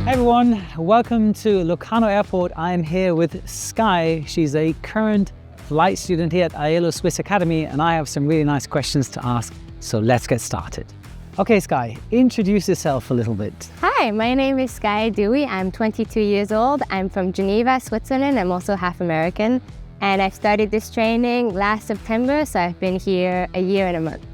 Hey everyone, welcome to Locarno Airport. I am here with Sky. She's a current flight student here at AELO Swiss Academy, and I have some really nice questions to ask, so let's get started. Okay, Sky, introduce yourself a little bit. Hi, my name is Sky Dewey. I'm 22 years old. I'm from Geneva, Switzerland. I'm also half American, and I started this training last September, so I've been here a year and a month.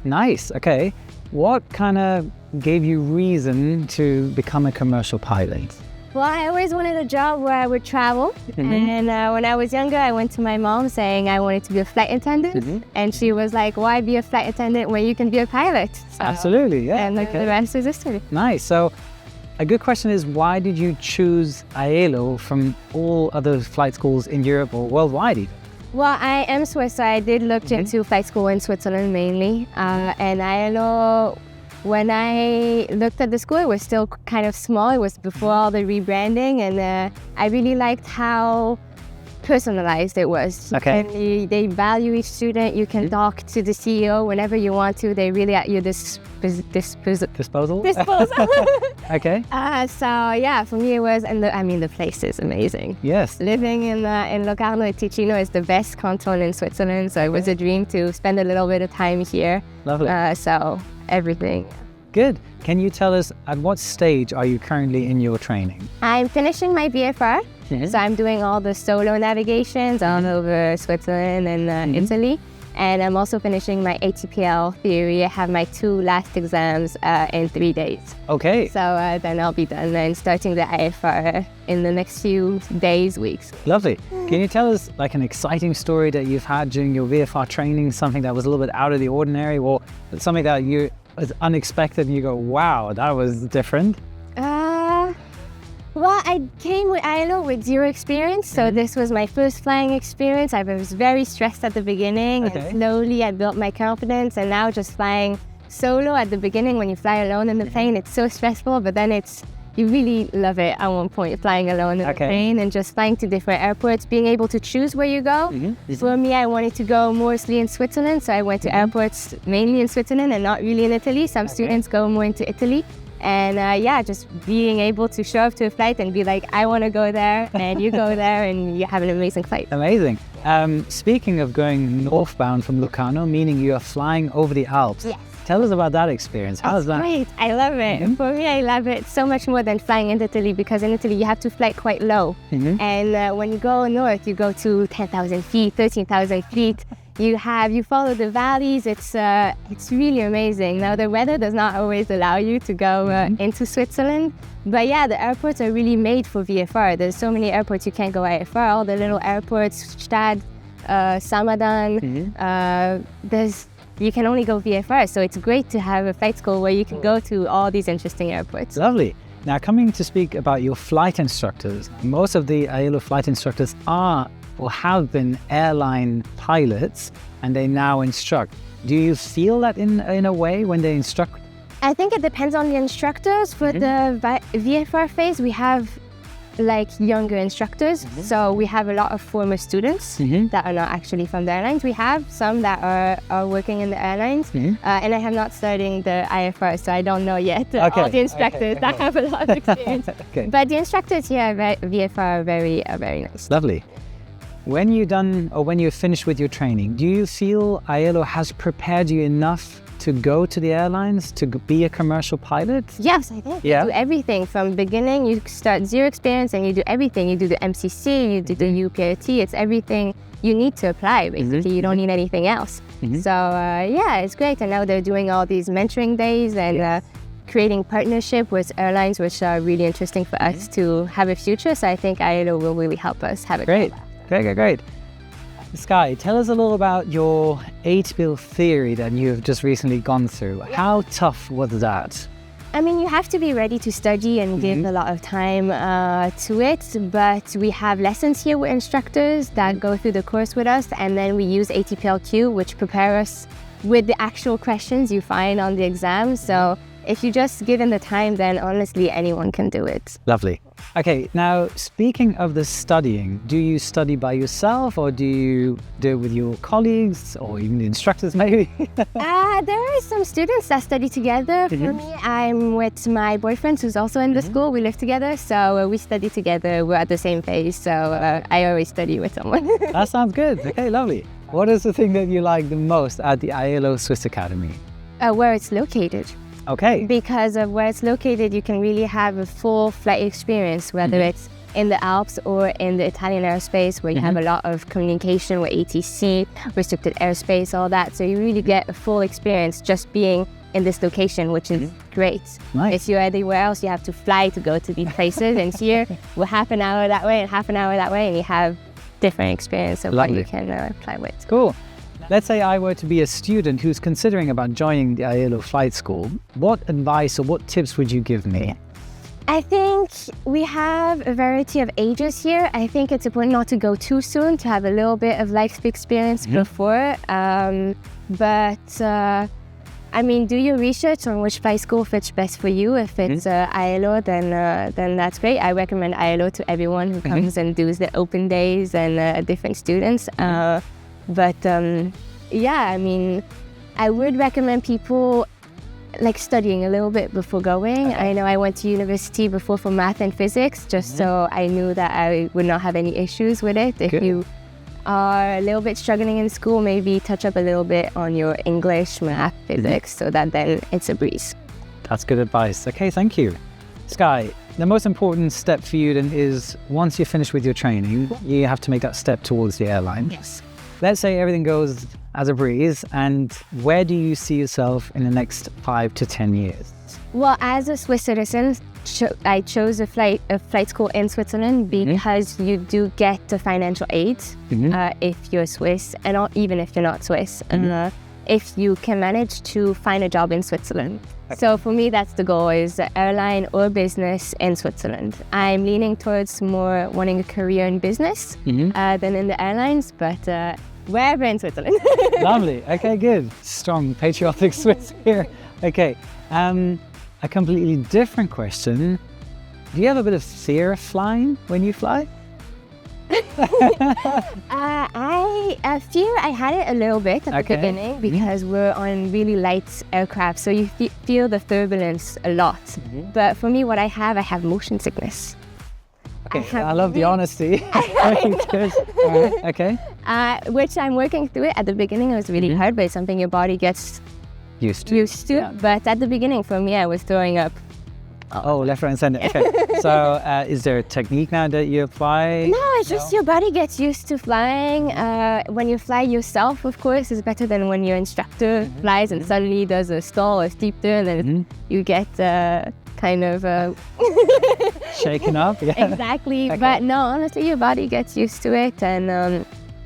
Nice, okay. What kind of gave you reason to become a commercial pilot? Well, I always wanted a job where I would travel. And when I was younger, I went to my mom saying I wanted to be a flight attendant. And she was like, why be a flight attendant when you can be a pilot? So, Absolutely, yeah. And the rest is history. Nice. So a good question is, why did you choose AELO from all other flight schools in Europe or worldwide even? Well, I am Swiss, so I did look into flight school in Switzerland mainly. And AELO, when I looked at the school, it was still kind of small. It was before all the rebranding, and I really liked how personalized it was. Okay. And they value each student. You can talk to the CEO whenever you want to. They really at your Disposal? Okay. So yeah, for me it was, and the place is amazing. Yes. Living in Locarno e Ticino is the best canton in Switzerland, so it was a dream to spend a little bit of time here. Lovely. So everything. Good. Can you tell us at what stage are you currently in your training? I'm finishing my VFR, so I'm doing all the solo navigations all over Switzerland and Italy. And I'm also finishing my ATPL theory. I have my 2 last exams in 3 days. Okay. So then I'll be done and starting the IFR in the next few days, weeks. Lovely. Can you tell us like an exciting story that you've had during your VFR training, something that was a little bit out of the ordinary, or something that you was unexpected and you go, wow, that was different? Well, I came with AELO with 0 experience, so this was my first flying experience. I was very stressed at the beginning, and slowly I built my confidence, and now just flying solo at the beginning when you fly alone in the plane, it's so stressful, but then you really love it at one point, flying alone in the plane and just flying to different airports, being able to choose where you go. For me, I wanted to go mostly in Switzerland, so I went to airports mainly in Switzerland and not really in Italy. Some students go more into Italy. And just being able to show up to a flight and be like, I want to go there, and you go there, and you have an amazing flight. Amazing. Speaking of going northbound from Locarno, meaning you are flying over the Alps. Yes. Tell us about that experience. How is that? Great. I love it. For me, I love it so much more than flying in Italy, because in Italy you have to fly quite low. And when you go north, you go to 10,000 feet, 13,000 feet. You follow the valleys. It's really amazing. Now the weather does not always allow you to go into Switzerland, but yeah, the airports are really made for VFR. There's so many airports you can't go IFR. All the little airports, Stad, Samadan. You can only go VFR, so it's great to have a flight school where you can go to all these interesting airports. Lovely. Now coming to speak about your flight instructors, most of the AELO flight instructors are or have been airline pilots, and they now instruct. Do you feel that in a way when they instruct? I think it depends on the instructors. For the VFR phase, we have like younger instructors. So we have a lot of former students that are not actually from the airlines. We have some that are working in the airlines. And I have not studied the IFR, so I don't know yet all the instructors that have a lot of experience. But the instructors here at VFR are very nice. Lovely. When you're finished with your training, do you feel AELO has prepared you enough to go to the airlines, to be a commercial pilot? Yes, I think. You do everything from beginning. You start 0 experience and you do everything. You do the MCC, you do the UPRT. It's everything you need to apply, basically. You don't need anything else. So it's great. And now they're doing all these mentoring days and creating partnership with airlines, which are really interesting for us to have a future. So I think AELO will really help us have a Great. Sky, tell us a little about your ATPL theory that you've just recently gone through. How tough was that? I mean, you have to be ready to study and give a lot of time to it, but we have lessons here with instructors that go through the course with us, and then we use ATPL-Q, which prepare us with the actual questions you find on the exam. So if you just give in the time, then honestly, anyone can do it. Lovely. Okay, now speaking of the studying, do you study by yourself or do you do it with your colleagues or even the instructors maybe? There are some students that study together. For me, I'm with my boyfriend who's also in the school. We live together, so we study together. We're at the same phase, so I always study with someone. That sounds good. Okay, lovely. What is the thing that you like the most at the AELO Swiss Academy? Where it's located. Okay. Because of where it's located, you can really have a full flight experience, whether it's in the Alps or in the Italian airspace, where you have a lot of communication with ATC, restricted airspace, all that. So you really get a full experience just being in this location, which is great. Nice. If you're anywhere else, you have to fly to go to these places. And here, we're half an hour that way and half an hour that way, and you have different experience of what you can fly with. Cool. Let's say I were to be a student who's considering about joining the AELO flight school. What advice or what tips would you give me? I think we have a variety of ages here. I think it's important not to go too soon, to have a little bit of life experience before. I mean, do your research on which flight school fits best for you. If it's AELO, then that's great. I recommend AELO to everyone who comes and does the open days and different students. Yeah, I mean, I would recommend people like studying a little bit before going. I know I went to university before for math and physics, just so I knew that I would not have any issues with it. If you are a little bit struggling in school, maybe touch up a little bit on your English, math, physics, so that then it's a breeze. That's good advice. Okay, thank you. Sky, the most important step for you then is once you're finished with your training, you have to make that step towards the airline. Yes. Let's say everything goes as a breeze, and where do you see yourself in the next 5 to 10 years? Well, as a Swiss citizen, I chose a flight school in Switzerland because you do get the financial aid if you're Swiss, and even if you're not Swiss, if you can manage to find a job in Switzerland. So for me, that's the goal, is airline or business in Switzerland. I'm leaning towards more wanting a career in business than in the airlines, but wherever in Switzerland. Lovely. Okay, good. Strong patriotic Swiss here. Okay. A completely different question. Do you have a bit of fear of flying when you fly? Fear, I had it a little bit at the beginning because we're on really light aircraft, so you feel the turbulence a lot. But for me, what I have motion sickness. Okay, I love the honesty. Okay. Which I'm working through it. At the beginning, it was really hard, but it's something your body gets used to. Yeah. But at the beginning, for me, I was throwing up. Oh, left, right, and center. Okay. So, is there a technique now that you apply? No, it's just your body gets used to flying. When you fly yourself, of course, it's better than when your instructor flies and suddenly does a stall or steep turn, and you get kind of shaken up. Yeah. Exactly. Okay. But no, honestly, your body gets used to it, and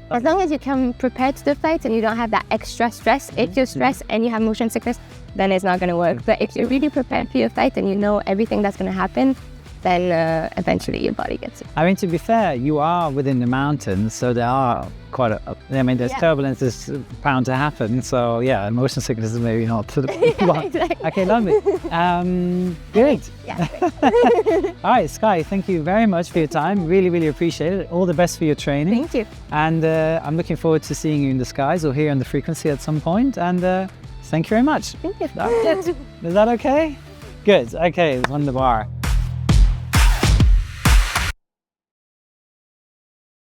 as long as you come prepared to the flight and you don't have that extra stress, if you're stressed and you have motion sickness, then it's not going to work. But if you're really prepared for your flight and you know everything that's going to happen, then eventually your body gets it. I mean, to be fair, you are within the mountains, so there are quite there's turbulence is bound to happen. So yeah, motion sickness is maybe not to the Exactly. Okay, lovely. Good. Yeah. All right, Sky, thank you very much for your time. Really, really appreciate it. All the best for your training. Thank you. And I'm looking forward to seeing you in the skies or here on the frequency at some point. And thank you very much. Thank you. Is that okay? Good. Okay, it's on the bar.